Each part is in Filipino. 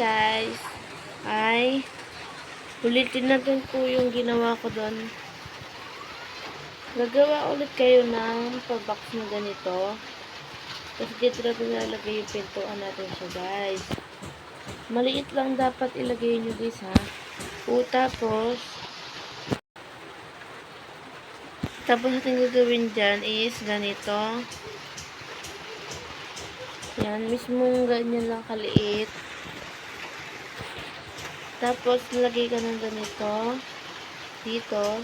guys ay ulitin natin po yung ginawa ko doon. Gagawa ulit kayo ng pa-box na ganito. Tapos dito natin nalagay yung pintuan natin siya guys. Maliit lang dapat ilagay nyo guys ha. Tapos natin gagawin dyan is ganito. Yan, mismong ganyan lang kaliit. Tapos, nalagay ka ng ganito. Dito.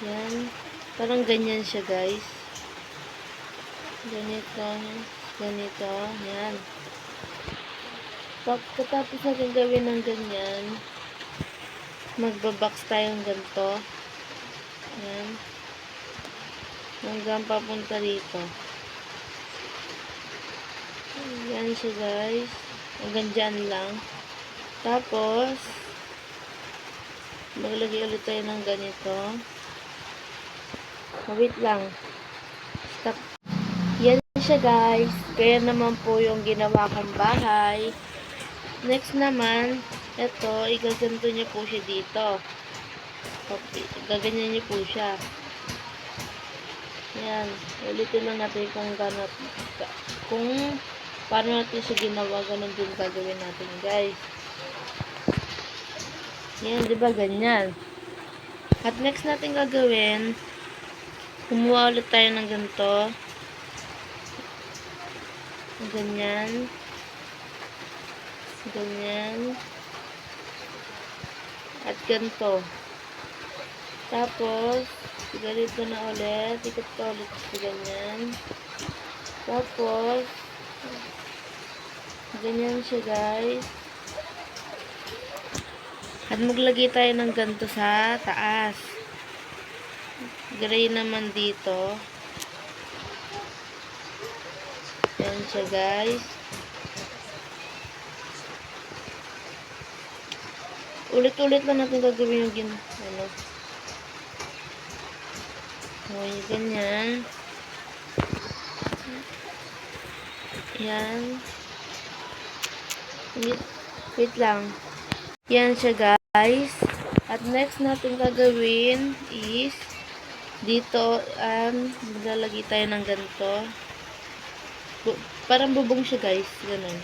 Yan. Parang ganyan siya, guys. Ganito. Ganito. Yan. Pagkatapos natin gawin ng ganyan, magbabox tayong ganito. Yan. Hanggang papunta dito. Yan siya guys. Hanggang dyan lang. Tapos, maglagay ulit tayo ng ganito. Wait lang. Stop. Yan siya guys. Kaya naman po yung ginawa kong bahay. Next naman, ito, igaganto niyo po siya dito. Gaganyan niyo po siya. Yan. Ulitin lang natin kung paano natin siya ginawa, ganun din gagawin natin, guys. Yan, diba ganyan? At next natin gagawin, kumuha ulit tayo ng ganito. Ganyan. Ganyan. At ganito. Tapos, ganito na ulit. Ikot ka ulit sa ganyan. Tapos, ganyan siya guys. At maglagay tayo ng ganito sa taas. Gray naman dito. Yan siya guys. Ulit-ulit lang natin gagawin yung okay, ganyan. Yan. Wait lang. Yan siya guys. At next natin gagawin is dito, maglalagay tayo ng ganito. Parang bubong siya guys. Ganun.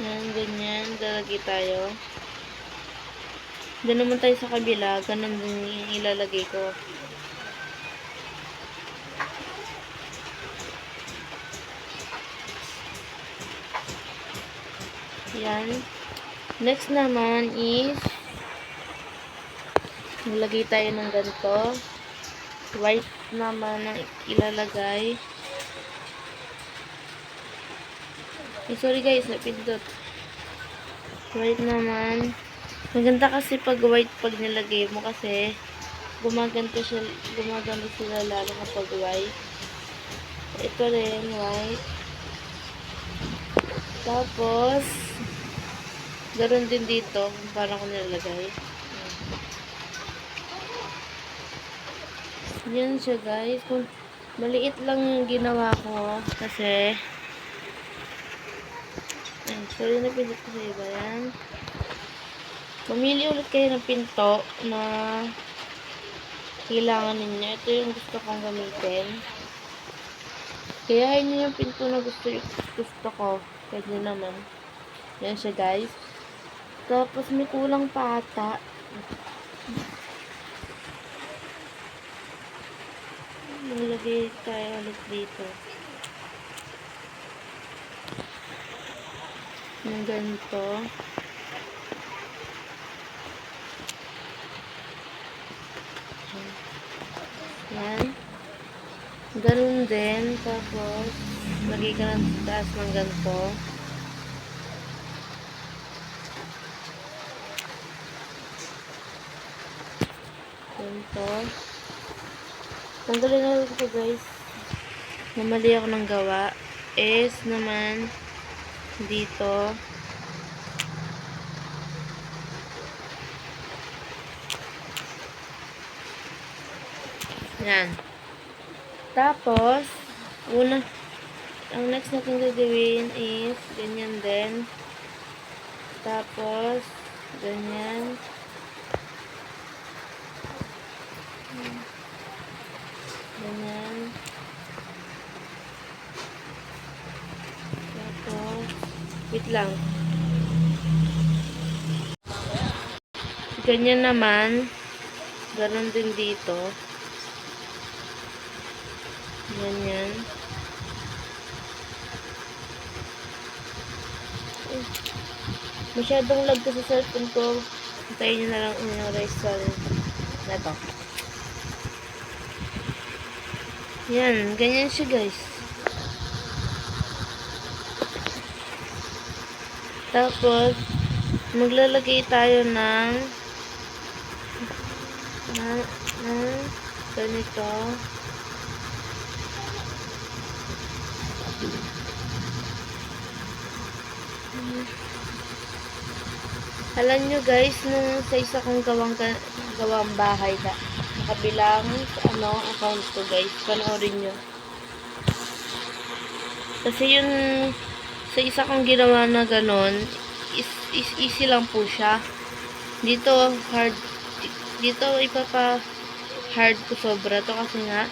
Yan, ganyan. Lalagay tayo. Doon naman tayo sa kabila. Ganun din yung ilalagay ko. Yan. Next naman is nilagay tayo ng ganito. White naman ang ilalagay. Sorry guys, napindot. White naman. Maganda kasi pag white pag nilagay mo kasi gumaganto sila lalo kapag white. Ito rin, white. Tapos, ganoon din dito, kung parang ko nilalagay. Yan siya guys. Kung maliit lang yung ginawa ko, kasi, sorry na pinto ko sa iba yan. Pumili ulit kayo ng pinto na kailangan ninyo. Ito yung gusto kong gamitin. Kaya yun yung pinto na gusto ko. Pwede naman. Yan siya guys. Tapos may kulang pa ata. Maglagay tayo ulit dito. Yung ganito. Yan. Ganun din. Tapos, lagay ka ng taas ng ganito. Ganito. Tanggalin na ito guys. Namali ako ng gawa. S naman dito. Yan. Tapos, ang next natin gagawin is ganyan din. Tapos, ganyan. Ganyan. Tapos, wait lang. Ganyan naman. Ganon din dito. Ganyan. Masyadong lag ko sa cellphone ko. Hintayin nyo na lang yung restaurant na to. Yan. Ganyan siya, guys. Tapos, maglalagay tayo ng ganito. Alam nyo guys, nung sa isa kong gawang bahay na kabilang account ko guys, panoorin nyo. Kasi yun, sa isa kong ginawa na ganon, is easy lang po siya. Dito, hard. Dito, ipapa-hard ko sobra to kasi nga,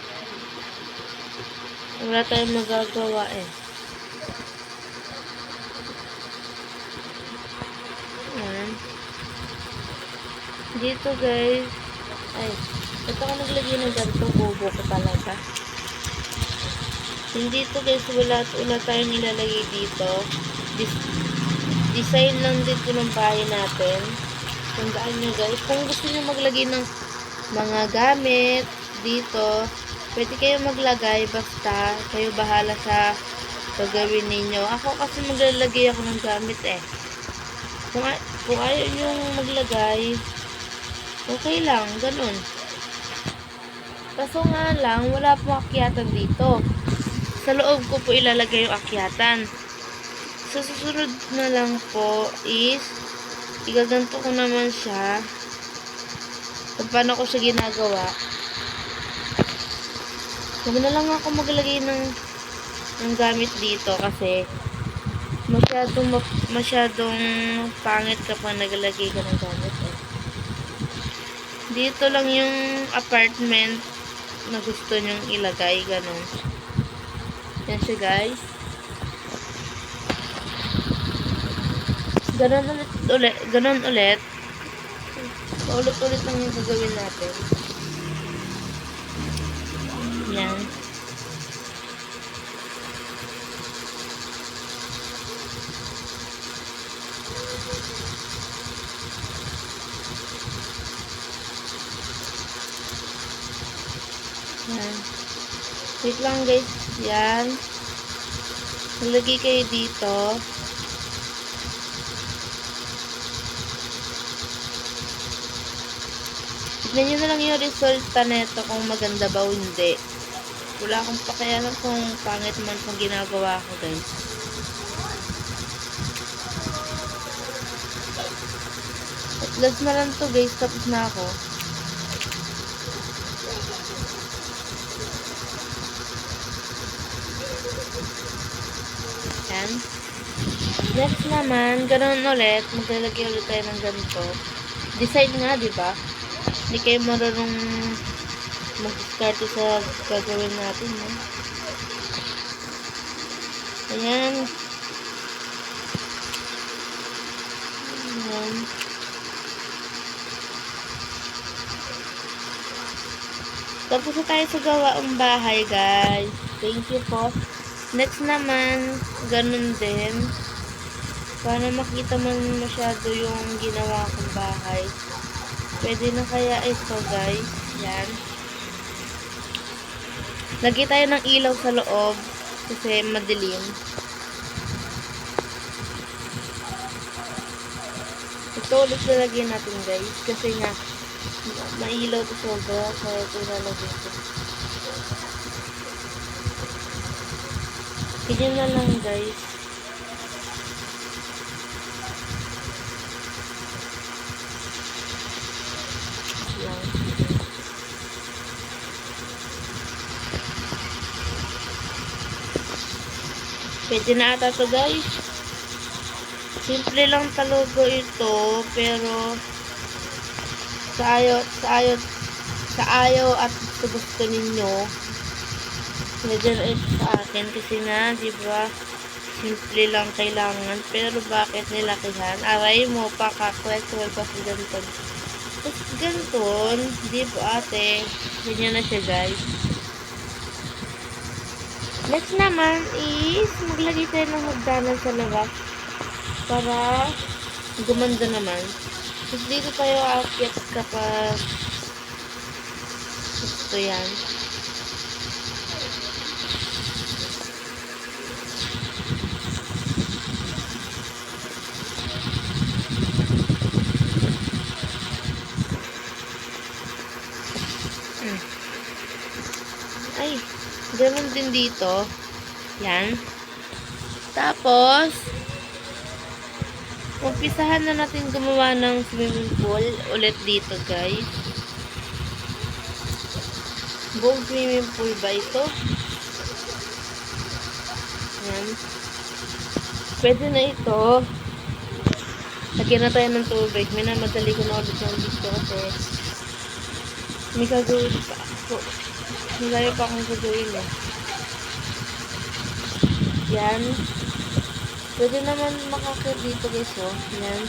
wala tayong magagawa eh. Ayan. Dito guys, ay, ito ko naglagay ng ganito, bobo ko talaga. Hindi to guys, wala tayong ilalagay dito. Design lang dito ng bahay natin. Tandaan nyo guys, kung gusto nyo maglagay ng mga gamit dito, pwede kayo maglagay, basta kayo bahala sa gagawin ninyo. Ako kasi maglalagay ako ng gamit eh. Kung ayaw nyo maglagay, okay lang, ganun. Kaso nga lang, wala pong akyatan dito. Sa loob ko po ilalagay yung akyatan. Sa susunod na lang po is igaganto ko naman siya kung paano ko siya ginagawa. Huwag na lang ako maglagay ng gamit dito kasi masyadong pangit kapag naglagay ka ng gamit eh. Dito lang yung apartment na gusto nyong ilagay, ganun. Yan siya guys. Ganon ulit. Paulit-ulit lang yung gagawin natin. Yan. Yan. Wait lang guys. Yan. Nalagay kayo dito. Tignan nyo na lang yung resulta neto kung maganda ba o hindi. Wala akong pakialam kung pangit man kung ginagawa ko guys. At last na lang to guys. Tapos na ako. Yan. Next naman, ganun ulit. Maglalagay ulit tayo ng ganito. Design nga, diba? Hindi kayo marunong mag-discarte sa gagawin natin, no? Ayan. Ayan. Tapos na tayo sa gawaang bahay, guys. Thank you po. Next naman, ganun din. Para makita man masyado yung ginawa kong bahay. Pwede na kaya ito, guys. Yan. Lagay tayo ng ilaw sa loob kasi madilim. Ito ulit lalagyan natin, guys. Kasi nga, mailaw to sobra. Kaya ito lalagyan ko. Ganyan na lang, guys. Yan. Pwede na ata to, guys. Simple lang talaga ito, pero sa ayaw at sa gusto ninyo, medyo na ito sa akin kasi nga, di ba, simple lang kailangan, pero bakit nilakihan? Aray mo pa kakwet-kwet pa sa ganito. Tapos ganito, di ba ate, ganyan na siya guys. Next naman is maglagay tayo ng hagdanan sa labas para gumanda naman. Tapos dito tayo aakyat kapag gusto yan. Ay, ganun din dito. Yan. Tapos, umpisahan na natin gumawa ng swimming pool ulit dito guys. Buong swimming pool ba ito? Yan. Pwede na ito. Lagyan na tayo ng tubig. Minamadali ko na ulit yung dito kasi may gagawin pa ako. Malayo pa akong gagawin eh. Yan. Pwede naman makakit dito guys oh. Yan.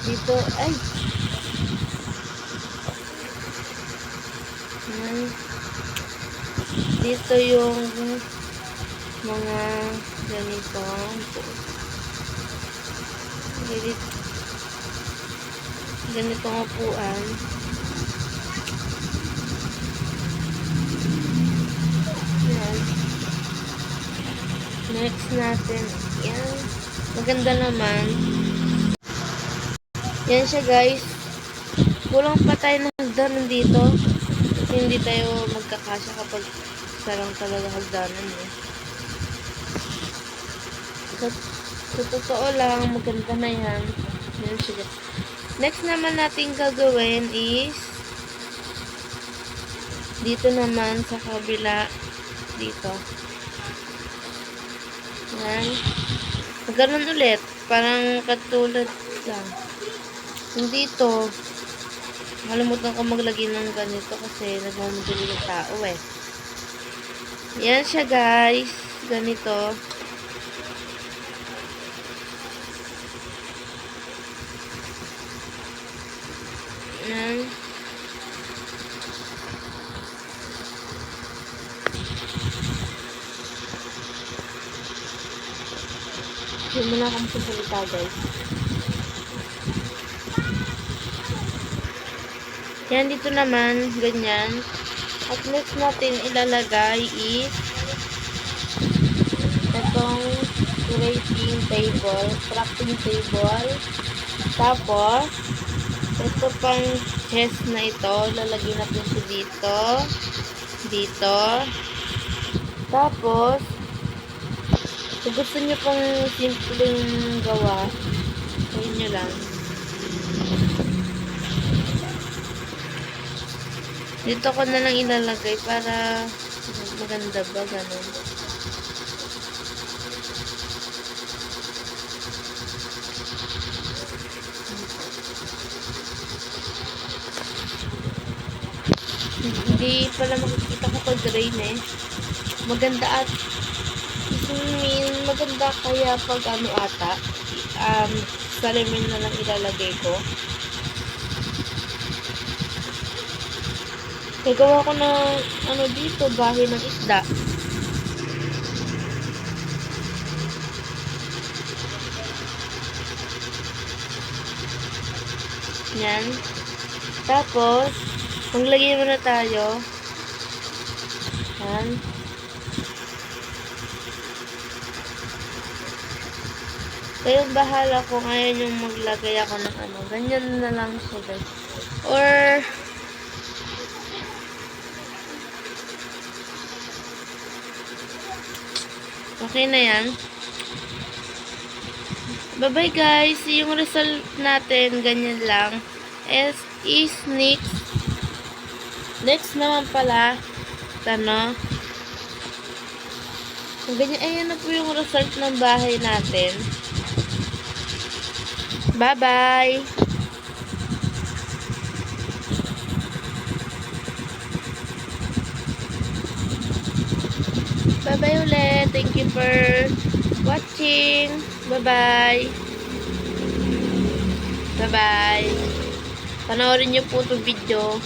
Dito. Ay! Yan. Dito yung mga ganito. Ganitong upuan. Yan. Next natin. Yan. Maganda naman. Yan siya guys. Kulang pa tayo ng hagdanan dito. Hindi tayo magkakasya kapag sarang talaga hagdanan eh. Sa totoo lang, maganda na yan. Yan siya. Next naman natin gagawin is dito naman sa kabila dito. Yan. Ganun ulit. Parang katulad lang. Yung dito, nakalimutan ko maglagay ng ganito kasi nagmamadali ng tao eh. Yan siya guys. Ganito. Yan. Hindi mo na akong sasalita guys. Yan dito naman, ganyan. At next natin ilalagay is itong creating table, crafting table. Tapos, ito pang chest na ito, lalagyan natin siya dito. Dito. Tapos, kung gusto nyo pang simpleng gawa, gawin nyo lang. Dito ko na lang ilalagay para maganda ba, ganun. Hindi pala makikita ko pag rain eh. Maganda at maganda kaya pag ano ata salamin na lang ilalagay ko. Gagawa ko ng ano dito, bahay ng isda. Yan. Tapos, maglagay muna tayo. Yan. Kayong bahala kung ayaw yung maglagay ako ng ano. Ganyan na lang siya guys. Or, okay na yan. Bye-bye guys. Yung result natin, ganyan lang. Is next naman pala, ano, Ganyan, ayan na po yung result ng bahay natin. Bye-bye! Bye-bye ulit. Thank you for watching. Bye-bye. Bye-bye. Panoorin niyo po itong video.